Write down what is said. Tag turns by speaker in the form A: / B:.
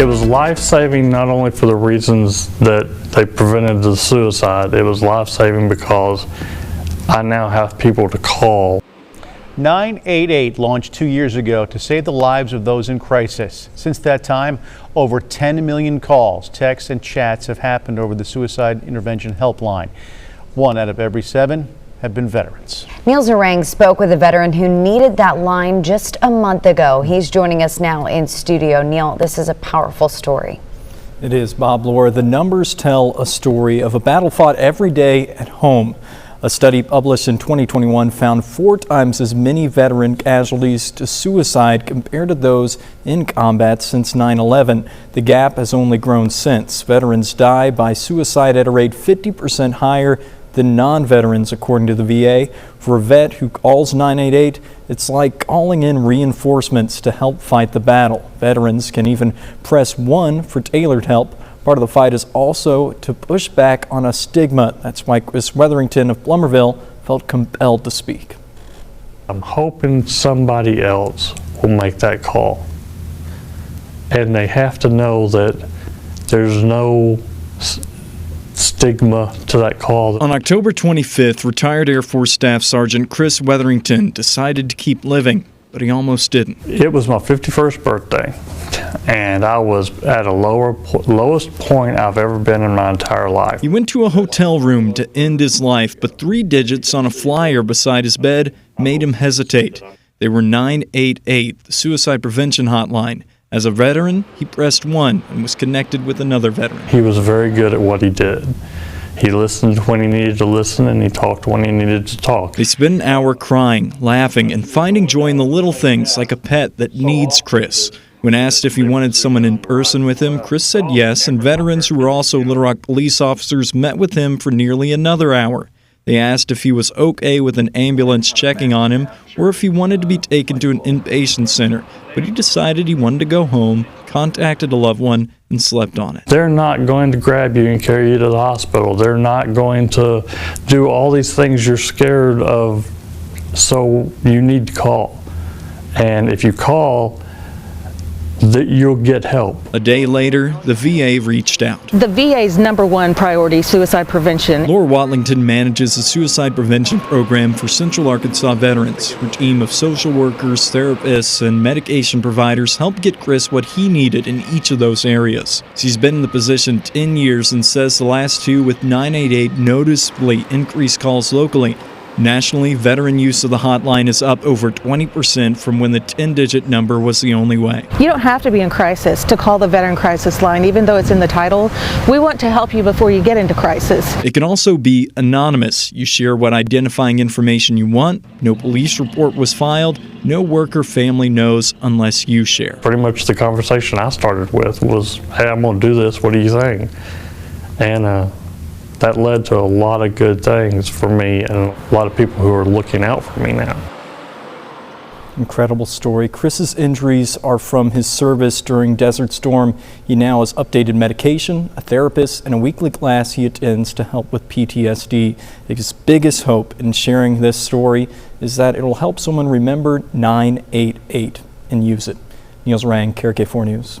A: It was life-saving not only for the reasons that they prevented the suicide, it was life-saving because I now have people to call.
B: 988 launched 2 years ago to save the lives of those in crisis. Since that time, over 10 million calls, texts, and chats have happened over the suicide intervention helpline. 1 out of every 7 have been veterans.
C: Neil Zarang spoke with a veteran who needed that line just a month ago. He's joining us now in studio. Neil, this is a powerful story.
D: It is, Bob. Laura, the numbers tell a story of a battle fought every day at home. A study published in 2021 found 4 times as many veteran casualties to suicide compared to those in combat since 9/11. The gap has only grown since. Veterans die by suicide at a rate 50% higher than non-veterans, according to the VA. For a vet who calls 988, it's like calling in reinforcements to help fight the battle. Veterans can even press 1 for tailored help. Part of the fight is also to push back on a stigma. That's why Chris Weatherington of Plumerville felt compelled to speak.
A: I'm hoping somebody else will make that call. And they have to know that there's no stigma to that call.
E: On October 25th, retired Air Force Staff Sergeant Chris Weatherington decided to keep living, but he almost didn't.
A: It was my 51st birthday, and I was at a lowest point I've ever been in my entire life.
E: He went to a hotel room to end his life, but 3 digits on a flyer beside his bed made him hesitate. They were 988, the suicide prevention hotline. As a veteran, he pressed 1 and was connected with another veteran.
A: He was very good at what he did. He listened when he needed to listen, and he talked when he needed to talk.
E: They spent an hour crying, laughing, and finding joy in the little things like a pet that needs Chris. When asked if he wanted someone in person with him, Chris said yes, and veterans who were also Little Rock police officers met with him for nearly another hour. They asked if he was okay with an ambulance checking on him or if he wanted to be taken to an inpatient center, but he decided he wanted to go home, contacted a loved one, and slept on it.
A: They're not going to grab you and carry you to the hospital. They're not going to do all these things you're scared of, so you need to call. And if you call, that you'll get help.
E: A day later, the VA reached out.
F: The VA's #1 priority, suicide prevention.
E: Laura Watlington manages the suicide prevention program for Central Arkansas veterans. Her team of social workers, therapists, and medication providers helped get Chris what he needed in each of those areas. She's been in the position 10 years and says the last 2 with 988 noticeably increased calls locally. Nationally, veteran use of the hotline is up over 20% from when the 10-digit number was the only way.
F: You don't have to be in crisis to call the Veteran Crisis Line, even though it's in the title. We want to help you before you get into crisis.
E: It can also be anonymous. You share what identifying information you want. No police report was filed. No work or family knows unless you share.
A: Pretty much the conversation I started with was, hey, I'm going to do this. What do you think? And that led to a lot of good things for me and a lot of people who are looking out for me now.
D: Incredible story. Chris's injuries are from his service during Desert Storm. He now has updated medication, a therapist, and a weekly class he attends to help with PTSD. His biggest hope in sharing this story is that it will help someone remember 988 and use it. Neil Zarang, KARK 4 News.